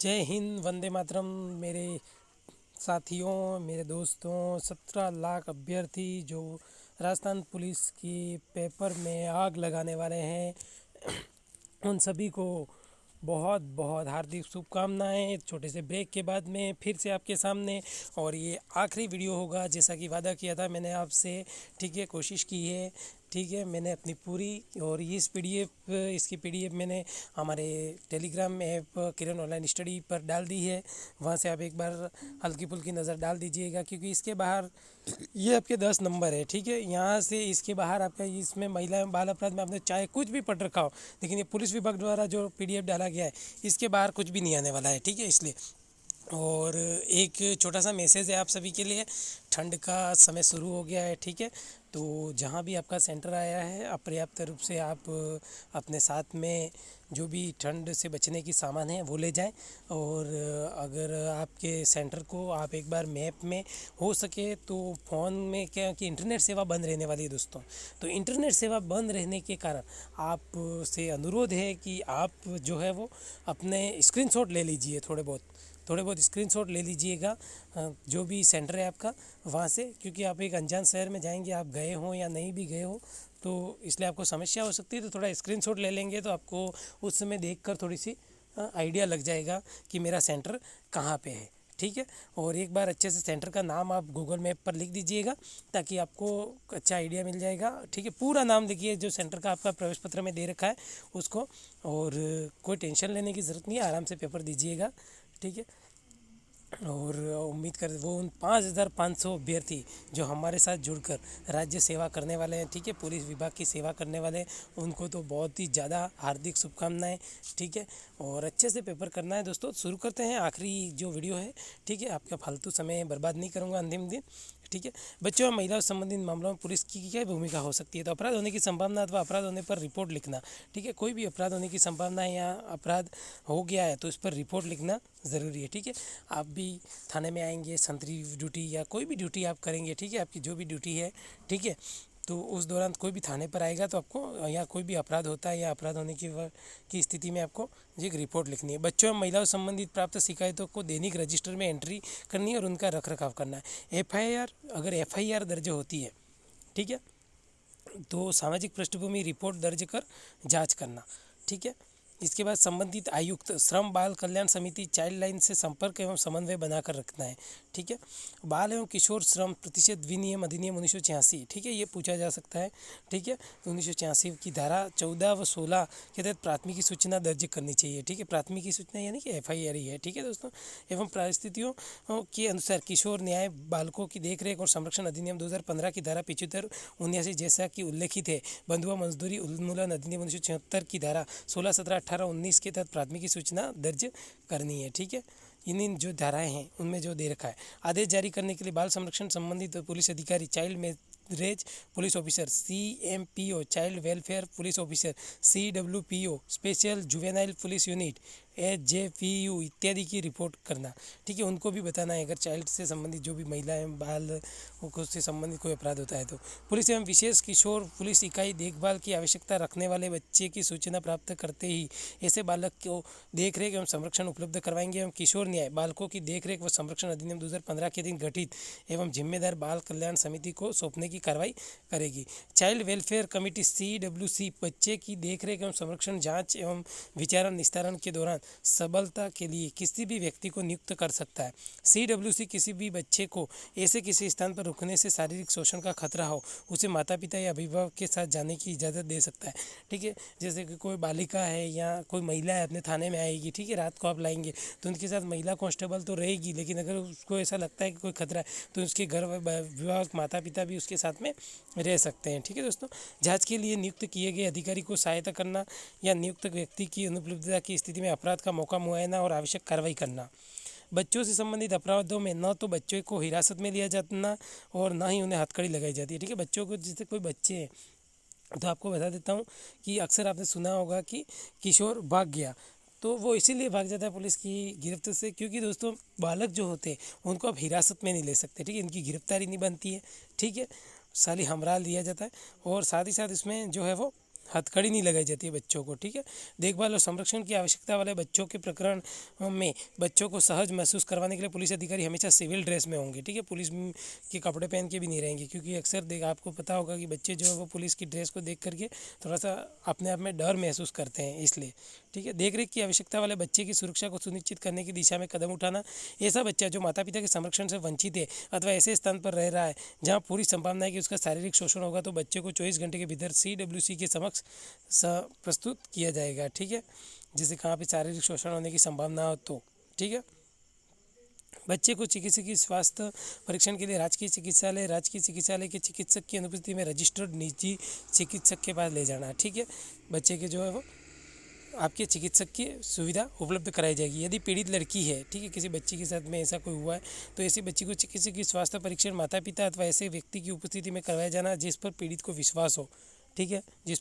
जय हिंद, वंदे मातरम। मेरे साथियों, मेरे दोस्तों, 17 लाख अभ्यर्थी जो राजस्थान पुलिस की पेपर में आग लगाने वाले हैं, उन सभी को बहुत बहुत हार्दिक शुभकामनाएं। एक छोटे से ब्रेक के बाद में फिर से आपके सामने, और ये आखिरी वीडियो होगा जैसा कि वादा किया था मैंने आपसे। ठीक है, कोशिश की है। ठीक है, मैंने अपनी पूरी, और इसकी पीडीएफ मैंने हमारे टेलीग्राम ऐप किरण ऑनलाइन स्टडी पर डाल दी है। वहाँ से आप एक बार हल्की फुल्की नज़र डाल दीजिएगा, क्योंकि इसके बाहर ये आपके 10 नंबर है। ठीक है, यहाँ से इसके बाहर आपका इसमें महिला एवं बाल अपराध में आपने चाहे कुछ भी पढ़ रखा हो, लेकिन ये पुलिस विभाग द्वारा जो पीडीएफ डाला गया है, इसके बाहर कुछ भी नहीं आने वाला है। ठीक है, इसलिए। और एक छोटा सा मैसेज है आप सभी के लिए। ठंड का समय शुरू हो गया है। ठीक है, तो जहाँ भी आपका सेंटर आया है, अपर्याप्त रूप से आप अपने साथ में जो भी ठंड से बचने की सामान है वो ले जाएं। और अगर आपके सेंटर को आप एक बार मैप में हो सके तो फ़ोन में, क्या कि इंटरनेट सेवा बंद रहने वाली है दोस्तों, तो इंटरनेट सेवा बंद रहने के कारण आप से अनुरोध है कि आप जो है वो अपने स्क्रीनशॉट ले लीजिए। थोड़े बहुत स्क्रीनशॉट ले लीजिएगा जो भी सेंटर है आपका वहाँ से, क्योंकि आप एक अनजान शहर में जाएंगे, आप गए हों या नहीं भी गए हो, तो इसलिए आपको समस्या हो सकती है। तो थोड़ा स्क्रीनशॉट ले लेंगे तो आपको उस समय देखकर थोड़ी सी आइडिया लग जाएगा कि मेरा सेंटर कहाँ पे है। ठीक है, और एक बार अच्छे से सेंटर का नाम आप गूगल मैप पर लिख दीजिएगा, ताकि आपको अच्छा आइडिया मिल जाएगा। ठीक है, पूरा नाम लिखिए जो सेंटर का आपका प्रवेश पत्र में दे रखा है उसको, और कोई टेंशन लेने की ज़रूरत नहीं है, आराम से पेपर दीजिएगा। ठीक है, और उम्मीद कर वो उन 5,500 अभ्यर्थी जो हमारे साथ जुड़कर राज्य सेवा करने वाले हैं, ठीक है, पुलिस विभाग की सेवा करने वाले हैं, उनको तो बहुत ही ज़्यादा हार्दिक शुभकामनाएं। ठीक है, और अच्छे से पेपर करना है दोस्तों। शुरू करते हैं आखिरी जो वीडियो है। ठीक है, आपका फालतू समय बर्बाद नहीं करूँगा अंतिम दिन। ठीक है, बच्चों और महिलाओं से संबंधित मामलों में पुलिस की क्या भूमिका हो सकती है। तो अपराध होने की संभावना अथवा अपराध होने पर रिपोर्ट लिखना। ठीक है, कोई भी अपराध होने की संभावना है या अपराध हो गया है तो इस पर रिपोर्ट लिखना ज़रूरी है। ठीक है, आप भी थाने में आएंगे, संतरी ड्यूटी या कोई भी ड्यूटी आप करेंगे, ठीक है, आपकी जो भी ड्यूटी है, ठीक है, तो उस दौरान कोई भी थाने पर आएगा तो आपको या कोई भी अपराध होता है या अपराध होने की स्थिति में आपको एक रिपोर्ट लिखनी है। बच्चों एवं महिलाओं से संबंधित प्राप्त शिकायतों को दैनिक रजिस्टर में एंट्री करनी है और उनका रख रखाव करना है। एफआईआर, अगर एफआईआर दर्ज होती है, ठीक है, तो सामाजिक पृष्ठभूमि रिपोर्ट दर्ज कर जांच करना। ठीक है, इसके बाद संबंधित आयुक्त, श्रम बाल कल्याण समिति, चाइल्ड लाइन से संपर्क एवं समन्वय बनाकर रखना है। ठीक है, बाल एवं किशोर श्रम प्रतिषेध विनियम अधिनियम 1986, ठीक है, ये पूछा जा सकता है। ठीक है, तो 1986 की धारा 14 व 16 के तहत प्राथमिकी सूचना दर्ज करनी चाहिए। ठीक है, प्राथमिकी सूचना यानी कि एफआईआर ही है। ठीक है दोस्तों, एवं परिस्थितियों के अनुसार किशोर न्याय बालकों की देखरेख और संरक्षण अधिनियम 2015 की धारा 75 79 जैसा कि उल्लेखित है। बंधुआ मजदूरी उन्मूलन अधिनियम 1976 की धारा 16 17 18 19 के तहत प्राथमिकी सूचना दर्ज करनी है। ठीक है, इन जो धाराएं हैं उनमें जो दे रखा है। आदेश जारी करने के लिए बाल संरक्षण संबंधित पुलिस अधिकारी, child marriage police officer, CMPO child welfare police officer, CWPO special juvenile police unit, SJPU इत्यादि की रिपोर्ट करना। ठीक है, उनको भी बताना है अगर चाइल्ड से संबंधित जो भी महिलाएं बाल से संबंधित कोई अपराध होता है तो। पुलिस एवं विशेष किशोर पुलिस इकाई देखभाल की आवश्यकता रखने वाले बच्चे की सूचना प्राप्त करते ही ऐसे बालक को देखरेख एवं संरक्षण उपलब्ध करवाएंगे एवं किशोर न्याय बालकों की देखरेख व संरक्षण अधिनियम 2015 के दिन गठित एवं जिम्मेदार बाल कल्याण समिति को सौंपने की कार्रवाई करेगी। चाइल्ड वेलफेयर कमेटी, CWC बच्चे की देखरेख एवं संरक्षण, जांच एवं विचारण निस्तारण के दौरान सबलता के लिए किसी भी व्यक्ति को नियुक्त कर सकता है। CWC किसी भी बच्चे को ऐसे किसी स्थान पर रुकने से शारीरिक शोषण का खतरा हो, उसे माता पिता या अभिभावक के साथ जाने की इजाज़त दे सकता है। ठीक है, जैसे कि कोई बालिका है या कोई महिला है अपने थाने में आएगी, ठीक है, रात को आप लाएंगे तो उनके साथ महिला कांस्टेबल तो रहेगी, लेकिन अगर उसको ऐसा लगता है कि कोई खतरा है तो उसके घर विभाग माता पिता भी उसके साथ में रह सकते हैं। ठीक है दोस्तों, जांच के लिए नियुक्त किए गए अधिकारी को सहायता करना या नियुक्त व्यक्ति की अनुपलब्धता की स्थिति में अपराध का मौका मुआयना और आवश्यक कार्रवाई करना। बच्चों से संबंधित अपराधों में न तो बच्चों को हिरासत में लिया जाना और ना ही उन्हें हथकड़ी लगाई जाती है। ठीक है, बच्चों को, जैसे कोई बच्चे हैं तो आपको बता देता हूँ कि अक्सर आपने सुना होगा कि किशोर भाग गया, तो वो इसीलिए भाग जाता है पुलिस की गिरफ्त से, क्योंकि दोस्तों बालक जो होते हैं उनको आप हिरासत में नहीं ले सकते। ठीक है, इनकी गिरफ्तारी नहीं बनती है। ठीक है, साली हमराल दिया जाता है, और साथ ही साथ इसमें जो है वो हथकड़ी नहीं लगाई जाती है बच्चों को। ठीक है, देखभाल और संरक्षण की आवश्यकता वाले बच्चों के प्रकरण में बच्चों को सहज महसूस करवाने के लिए पुलिस अधिकारी हमेशा सिविल ड्रेस में होंगे। ठीक है, पुलिस के कपड़े पहन के भी नहीं रहेंगे, क्योंकि अक्सर आपको पता होगा कि बच्चे जो है वो पुलिस की ड्रेस को देख करके थोड़ा सा अपने आप में डर महसूस करते हैं, इसलिए। ठीक है, देख रेख की आवश्यकता वाले बच्चे की सुरक्षा को सुनिश्चित करने की दिशा में कदम उठाना। ऐसा बच्चा जो माता पिता के संरक्षण से वंचित है अथवा ऐसे स्थान पर रह रहा है जहाँ पूरी संभावना है कि उसका शारीरिक शोषण होगा, तो बच्चे को 24 घंटे के भीतर CWC के समक्ष प्रस्तुत किया जाएगा। ठीक है, जिससे कहाँ पे शारीरिक शोषण होने की संभावना हो तो। ठीक है, बच्चे को चिकित्सकीय स्वास्थ्य परीक्षण के लिए राजकीय चिकित्सालय के चिकित्सक की अनुपस्थिति में रजिस्टर्ड निजी चिकित्सक के पास ले जाना। ठीक है, बच्चे के जो है वो आपके चिकित्सक की सुविधा उपलब्ध कराई जाएगी। यदि पीड़ित लड़की है, ठीक है, किसी बच्ची के साथ में ऐसा कोई हुआ है, तो ऐसी बच्ची को चिकित्सकीय स्वास्थ्य परीक्षण माता पिता अथवा ऐसे व्यक्ति की उपस्थिति में करवाया जाना जिस पर पीड़ित को विश्वास हो। ठीक है, जिस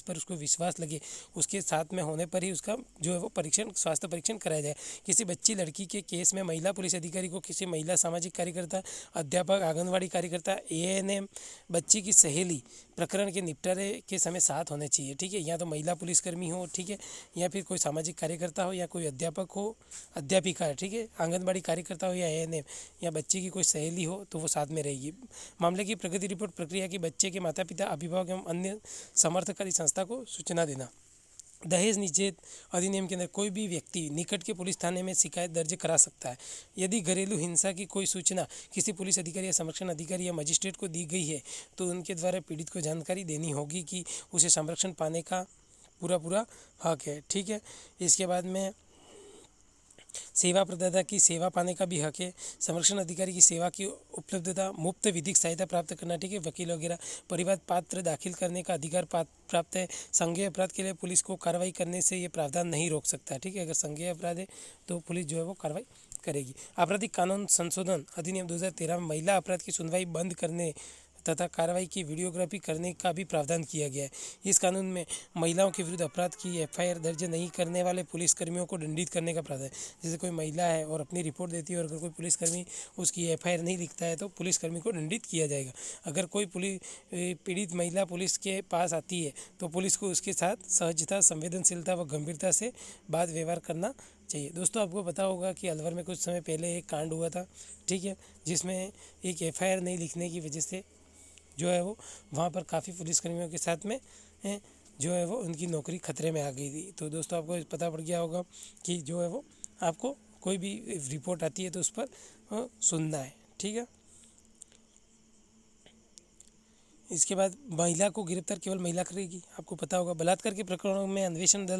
पर उसको विश्वास लगे, उसके साथ में होने पर ही उसका जो है वो स्वास्थ्य परीक्षण कराया जाए। किसी बच्ची लड़की के केस में महिला पुलिस अधिकारी को किसी महिला सामाजिक कार्यकर्ता, अध्यापक, आंगनवाड़ी कार्यकर्ता, ANM, बच्ची की सहेली प्रकरण के निपटारे के समय साथ होने चाहिए। ठीक है, या तो महिला पुलिसकर्मी हो, ठीक है, या फिर कोई सामाजिक कार्यकर्ता हो, या कोई अध्यापक हो, अध्यापिका है, ठीक है, आंगनबाड़ी कार्यकर्ता हो या ANM, या बच्ची की कोई सहेली हो तो वो साथ में रहेगी। मामले की प्रगति रिपोर्ट प्रक्रिया की बच्चे के माता पिता, अभिभावक एवं अन्य समर्थकारी संस्था को सूचना देना। दहेज निषेध अधिनियम के अंदर कोई भी व्यक्ति निकट के पुलिस थाने में शिकायत दर्ज करा सकता है। यदि घरेलू हिंसा की कोई सूचना किसी पुलिस अधिकारी या संरक्षण अधिकारी या मजिस्ट्रेट को दी गई है तो उनके द्वारा पीड़ित को जानकारी देनी होगी कि उसे संरक्षण पाने का पूरा हक है। ठीक है, इसके बाद में सेवा प्रदाता की सेवा पाने का भी हक है। संरक्षण अधिकारी की सेवा की उपलब्धता, मुफ्त विधिक सहायता प्राप्त करना, ठीक है, वकील वगैरह, परिवाद पत्र दाखिल करने का अधिकार प्राप्त है। संज्ञेय अपराध के लिए पुलिस को कार्रवाई करने से ये प्रावधान नहीं रोक सकता। ठीक है, अगर संज्ञेय अपराध है तो पुलिस जो है वो कार्रवाई करेगी। आपराधिक कानून संशोधन अधिनियम 2013 में महिला अपराध की सुनवाई बंद करने तथा कार्रवाई की वीडियोग्राफी करने का भी प्रावधान किया गया है। इस कानून में महिलाओं के विरुद्ध अपराध की FIR दर्ज नहीं करने वाले पुलिसकर्मियों को दंडित करने का प्रावधान है। जैसे कोई महिला है और अपनी रिपोर्ट देती है और अगर कोई पुलिसकर्मी उसकी FIR नहीं लिखता है तो पुलिसकर्मी को दंडित किया जाएगा। अगर कोई पीड़ित महिला पुलिस के पास आती है तो पुलिस को उसके साथ सहजता, संवेदनशीलता व गंभीरता से बात व्यवहार करना चाहिए। दोस्तों, आपको पता होगा कि अलवर में कुछ समय पहले एक कांड हुआ था, ठीक है, जिसमें एक FIR नहीं लिखने की वजह से जो है वो वहाँ पर काफ़ी पुलिसकर्मियों के साथ में जो है वो उनकी नौकरी खतरे में आ गई थी। तो दोस्तों, आपको पता पड़ गया होगा कि जो है वो आपको कोई भी रिपोर्ट आती है तो उस पर सुनना है। ठीक है, इसके बाद महिला को गिरफ्तार केवल महिला करेगी। आपको पता होगा बलात्कार के प्रकरणों में अन्वेषण दल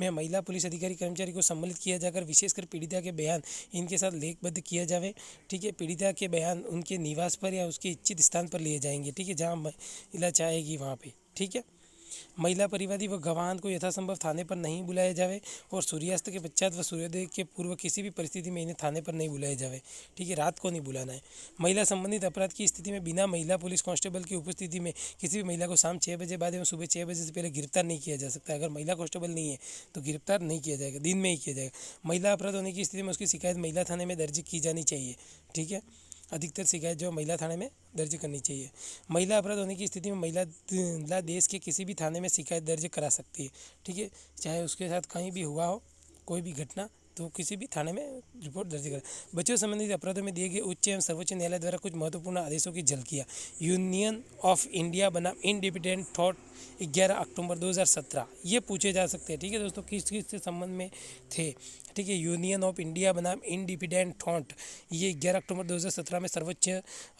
में महिला पुलिस अधिकारी कर्मचारी को सम्मिलित किया जाकर विशेषकर पीड़िता के बयान इनके साथ लेखबद्ध किया जावे। ठीक है, पीड़िता के बयान उनके निवास पर या उसके इच्छित स्थान पर लिए जाएंगे। ठीक है, जहाँ महिला चाहेगी वहाँ पे। ठीक है, महिला परिवादी व गवाह को यथासंभव थाने पर नहीं बुलाया जावे और सूर्यास्त के पश्चात व सूर्योदय के पूर्व किसी भी परिस्थिति में इन्हें थाने पर नहीं बुलाया जावे। ठीक है, रात को नहीं बुलाना है। महिला संबंधित अपराध की स्थिति में बिना महिला पुलिस कांस्टेबल की उपस्थिति में किसी भी महिला को शाम 6 बजे बाद एवं सुबह 6 बजे से पहले गिरफ्तार नहीं किया जा सकता। अगर महिला कांस्टेबल नहीं है तो गिरफ्तार नहीं किया जाएगा, दिन में ही किया जाएगा। महिला अपराध होने की स्थिति में उसकी शिकायत महिला थाने में दर्ज की जानी चाहिए। ठीक है, अधिकतर शिकायत जो महिला थाने में दर्ज करनी चाहिए। महिला अपराध होने की स्थिति में महिला देश के किसी भी थाने में शिकायत दर्ज करा सकती है। ठीक है, चाहे उसके साथ कहीं भी हुआ हो कोई भी घटना तो किसी भी थाने में रिपोर्ट दर्ज करें। बच्चों संबंधित अपराधों में दिए गए उच्च एवं सर्वोच्च न्यायालय द्वारा कुछ महत्वपूर्ण आदेशों की झलकियाँ। यूनियन ऑफ इंडिया बनाम इंडिपेंडेंट थॉट 11 अक्टूबर 2017 ये पूछे जा सकते हैं। ठीक है दोस्तों, किस किस से संबंध में थे। ठीक है, यूनियन ऑफ इंडिया बनाम इंडिपेंडेंट थॉट ये 11 अक्टूबर 2017 में सर्वोच्च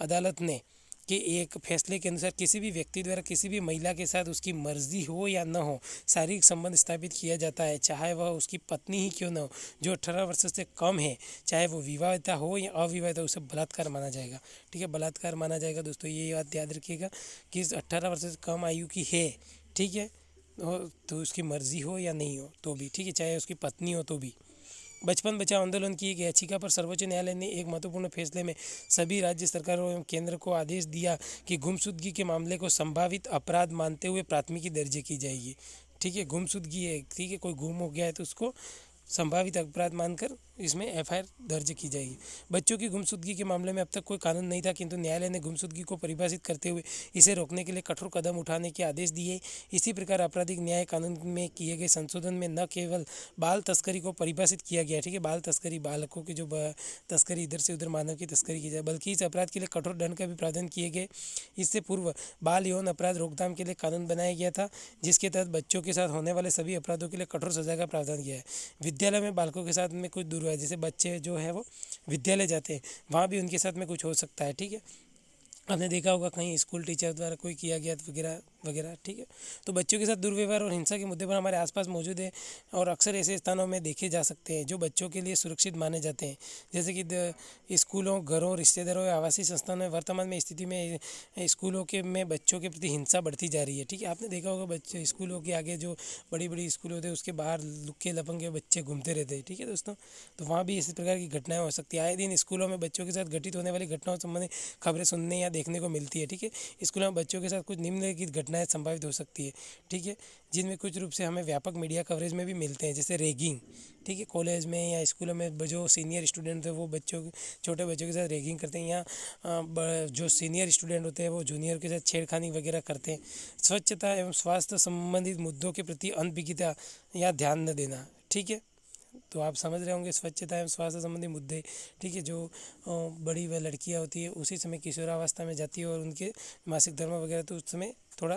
अदालत ने के एक फैसले के अनुसार किसी भी व्यक्ति द्वारा किसी भी महिला के साथ उसकी मर्जी हो या न हो शारीरिक संबंध स्थापित किया जाता है, चाहे वह उसकी पत्नी ही क्यों न हो, जो 18 वर्ष से कम है, चाहे वो विवाहिता हो या अविवाहिता, उसे बलात्कार माना जाएगा। ठीक है, बलात्कार माना जाएगा। दोस्तों, ये बात याद रखिएगा कि 18 वर्ष से कम आयु की है, ठीक है, तो उसकी मर्जी हो या नहीं हो तो भी, ठीक है, चाहे उसकी पत्नी हो तो भी। बचपन बचाओ आंदोलन की एक याचिका पर सर्वोच्च न्यायालय ने एक महत्वपूर्ण फैसले में सभी राज्य सरकारों एवं केंद्र को आदेश दिया कि गुमशुदगी के मामले को संभावित अपराध मानते हुए प्राथमिकी दर्ज की जाएगी। ठीक है, गुमशुदगी है, ठीक है, कोई गुम हो गया है तो उसको संभावित अपराध मानकर इसमें एफआईआर दर्ज की जाएगी। बच्चों की गुमशुदगी के मामले में अब तक कोई कानून नहीं था, किंतु न्यायालय ने गुमशुदगी को परिभाषित करते हुए इसे रोकने के लिए कठोर कदम उठाने के आदेश दिए। इसी प्रकार आपराधिक न्याय कानून में किए गए संशोधन में न केवल बाल तस्करी को परिभाषित किया गया, ठीक है, बाल तस्करी, बालकों की जो तस्करी, इधर से उधर मानव की तस्करी की जाए, बल्कि इस अपराध के लिए कठोर दंड का भी प्रावधान किए गए। इससे पूर्व बाल यौन अपराध रोकथाम के लिए कानून बनाया गया था, जिसके तहत बच्चों के साथ होने वाले सभी अपराधों के लिए कठोर सजा का प्रावधान किया है। विद्यालय में बालकों के साथ में कुछ दूर है, जैसे बच्चे जो है वो विद्यालय जाते हैं, वहाँ भी उनके साथ में कुछ हो सकता है, ठीक है। आपने देखा होगा कहीं स्कूल टीचर द्वारा कोई किया गया वगैरह वगैरह, ठीक है। तो बच्चों के साथ दुर्व्यवहार और हिंसा के मुद्दे पर हमारे आसपास मौजूद है और अक्सर ऐसे स्थानों में देखे जा सकते हैं जो बच्चों के लिए सुरक्षित माने जाते हैं, जैसे कि स्कूलों, घरों, रिश्तेदारों या आवासीय संस्थानों में। वर्तमान में स्थिति में स्कूलों के में बच्चों के प्रति हिंसा बढ़ती जा रही है, ठीक है। आपने देखा होगा बच्चे स्कूलों के आगे जो बड़ी बड़ी स्कूल होते हैं उसके बाहर लुक्के लपंगे बच्चे घूमते रहते हैं, ठीक है दोस्तों। तो वहाँ भी इसी प्रकार की घटनाएं हो सकती है। आए दिन स्कूलों में बच्चों के साथ घटित होने वाली घटनाओं संबंधी खबरें सुनने या देखने को मिलती है, ठीक है। स्कूलों में बच्चों के साथ कुछ निम्नलिखित घटनाएं संभावित हो सकती है, ठीक है, जिनमें कुछ रूप से हमें व्यापक मीडिया कवरेज में भी मिलते हैं, जैसे रैगिंग, ठीक है। कॉलेज में या स्कूलों में जो सीनियर स्टूडेंट थे वो छोटे बच्चों के साथ रैगिंग करते हैं, या जो सीनियर स्टूडेंट होते हैं वो जूनियर के साथ छेड़खानी वगैरह करते हैं। स्वच्छता एवं स्वास्थ्य संबंधित मुद्दों के प्रति अनभिज्ञता या ध्यान न देना, ठीक है। तो आप समझ रहे होंगे स्वच्छता एवं स्वास्थ्य संबंधी मुद्दे, ठीक है। जो बड़ी वह लड़कियां होती है उसी समय किशोरावस्था में जाती है और उनके मासिक धर्म वगैरह, तो उस समय थोड़ा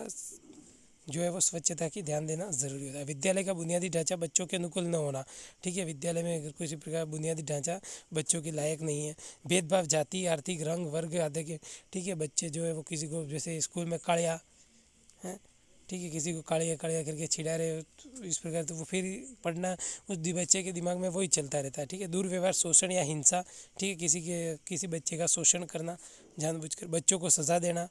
जो है वो स्वच्छता की ध्यान देना ज़रूरी होता है। विद्यालय का बुनियादी ढांचा बच्चों के अनुकूल न होना, ठीक है। विद्यालय में अगर किसी प्रकार बुनियादी ढांचा बच्चों के लायक नहीं है, भेदभाव जाति, आर्थिक, रंग, वर्ग आदि के, ठीक है। बच्चे जो है वो किसी को, जैसे स्कूल में काड़िया हैं, ठीक है, किसी को काड़िया काड़िया करके छिड़ा रहे हो तो इस प्रकार, तो वो फिर पढ़ना उस बच्चे के दिमाग में वही चलता रहता है, ठीक है। दुर्व्यवहार, शोषण या हिंसा, ठीक है, किसी बच्चे का शोषण करना जानबूझकर, बच्चों को सज़ा देना,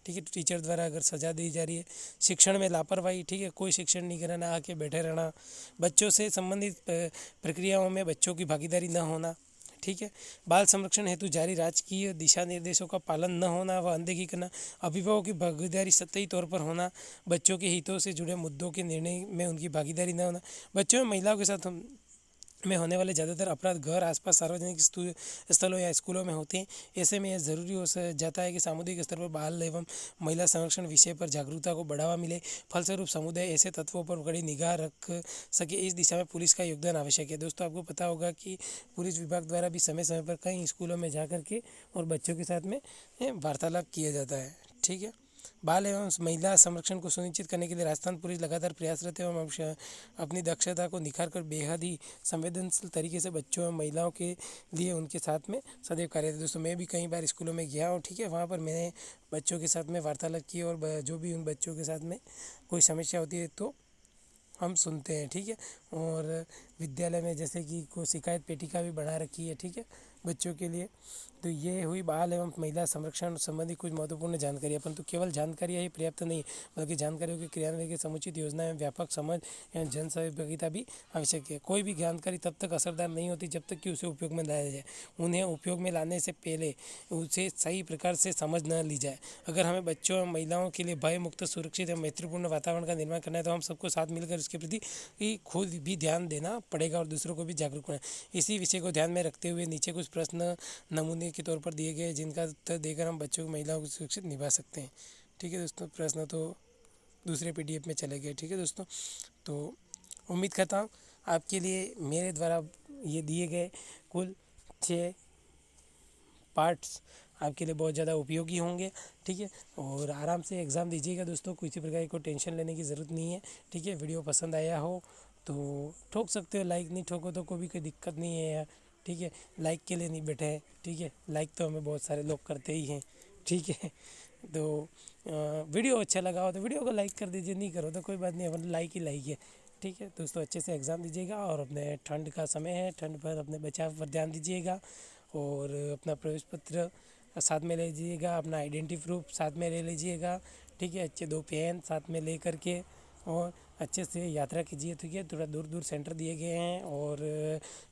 ठीक है, टीचर द्वारा अगर सज़ा दी जा रही है। शिक्षण में लापरवाही, ठीक है, कोई शिक्षण नहीं कराना, आके बैठे रहना। बच्चों से संबंधित प्रक्रियाओं में बच्चों की भागीदारी न होना, ठीक है। बाल संरक्षण हेतु जारी राजकीय दिशा निर्देशों का पालन न होना व अनदेखी करना। अभिभावकों की भागीदारी सतही तौर पर होना। बच्चों के हितों से जुड़े मुद्दों के निर्णय में उनकी भागीदारी न होना। बच्चों में महिलाओं के साथ में होने वाले ज़्यादातर अपराध घर, आसपास, सार्वजनिक स्थलों या स्कूलों में होते हैं। ऐसे में यह ज़रूरी हो जाता है कि सामुदायिक स्तर पर बाल एवं महिला संरक्षण विषय पर जागरूकता को बढ़ावा मिले। फलस्वरूप समुदाय ऐसे तत्वों पर कड़ी निगाह रख सके। इस दिशा में पुलिस का योगदान आवश्यक है। दोस्तों, आपको पता होगा कि पुलिस विभाग द्वारा भी समय समय पर कई स्कूलों में जा कर के और बच्चों के साथ में वार्तालाप किया जाता है, ठीक है। बाल एवं महिला संरक्षण को सुनिश्चित करने के लिए राजस्थान पुलिस लगातार प्रयासरत है एवं अपनी दक्षता को निखार कर बेहद ही संवेदनशील तरीके से बच्चों एवं महिलाओं के लिए उनके साथ में सदैव कार्यरत है। दोस्तों, मैं भी कई बार स्कूलों में गया हूँ, ठीक है। वहाँ पर मैंने बच्चों के साथ में वार्तालाप की और जो भी उन बच्चों के साथ में कोई समस्या होती है तो हम सुनते हैं, ठीक है। और विद्यालय में जैसे कि कोई शिकायत पेटिका भी बना रखी है, ठीक है, बच्चों के लिए। तो ये हुई बाल एवं महिला संरक्षण संबंधी कुछ महत्वपूर्ण जानकारी। परंतु केवल जानकारी ही पर्याप्त नहीं, बल्कि जानकारियों के क्रियान्वयन की समुचित योजना एवं व्यापक समझ एवं जन सहभागिता भी आवश्यक है। कोई भी जानकारी तब तक असरदार नहीं होती जब तक कि उसे उपयोग में लाया जाए। उन्हें उपयोग में लाने से पहले उसे सही प्रकार से समझ न ली जाए। अगर हमें बच्चों एवं महिलाओं के लिए भय मुक्त, सुरक्षित एवं मैत्रीपूर्ण वातावरण का निर्माण करना है तो हम सबको साथ मिलकर उसके प्रति खुद भी ध्यान देना पड़ेगा और दूसरों को भी जागरूक करना। इसी विषय को ध्यान में रखते हुए नीचे कुछ प्रश्न नमूने के तौर पर दिए गए जिनका उत्तर देकर हम बच्चों को, महिलाओं को सुरक्षित निभा सकते हैं, ठीक है दोस्तों। प्रश्न तो दूसरे PDF में चले गए, ठीक है दोस्तों। तो उम्मीद करता हूँ आपके लिए मेरे द्वारा ये दिए गए कुल 6 पार्ट्स आपके लिए बहुत ज़्यादा उपयोगी होंगे, ठीक है। और आराम से एग्ज़ाम दीजिएगा दोस्तों, किसी प्रकार की कोई टेंशन लेने की ज़रूरत नहीं है, ठीक है। वीडियो पसंद आया हो तो ठोक सकते हो, लाइक नहीं ठोको तो कोई दिक्कत नहीं है यार, ठीक है। लाइक के लिए नहीं बैठे हैं, ठीक है। लाइक तो हमें बहुत सारे लोग करते ही हैं, ठीक है। तो वीडियो अच्छा लगा हो तो वीडियो को लाइक कर दीजिए, नहीं करो तो कोई बात नहीं, मतलब लाइक ही लाइक है, ठीक है दोस्तों। अच्छे से एग्ज़ाम दीजिएगा और अपने ठंड का समय है, ठंड पर अपने बचाव पर ध्यान दीजिएगा और अपना प्रवेश पत्र साथ में ले लीजिएगा, अपना आइडेंटिटी प्रूफ साथ में ले लीजिएगा, ठीक है। अच्छे 2 पेन साथ में ले करके और अच्छे से यात्रा कीजिए, ठीक है। थोड़ा दूर दूर सेंटर दिए गए हैं और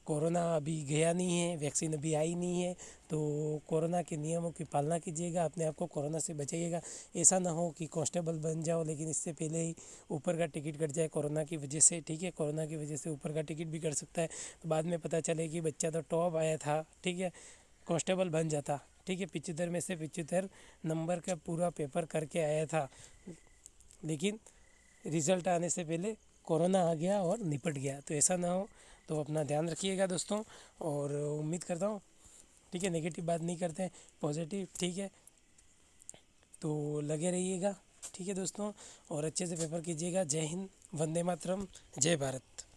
कोरोना अभी गया नहीं है, वैक्सीन अभी आई नहीं है, तो कोरोना के नियमों की पालना कीजिएगा, अपने आप को कोरोना से बचाइएगा। ऐसा ना हो कि कांस्टेबल बन जाओ लेकिन इससे पहले ही ऊपर का टिकट कट जाए कोरोना की वजह से, ठीक है। कोरोना की वजह से ऊपर का टिकट भी कट सकता है, तो बाद में पता चले कि बच्चा तो टॉप आया था, ठीक है, कांस्टेबल बन जाता, ठीक है। 75 में से 75 नंबर का पूरा पेपर करके आया था, लेकिन रिज़ल्ट आने से पहले कोरोना आ गया और निपट गया। तो ऐसा ना हो, तो अपना ध्यान रखिएगा दोस्तों। और उम्मीद करता हूँ, ठीक है, नेगेटिव बात नहीं करते हैं, पॉजिटिव, ठीक है। तो लगे रहिएगा, ठीक है दोस्तों, और अच्छे से पेपर कीजिएगा। जय हिंद, वंदे मातरम, जय भारत।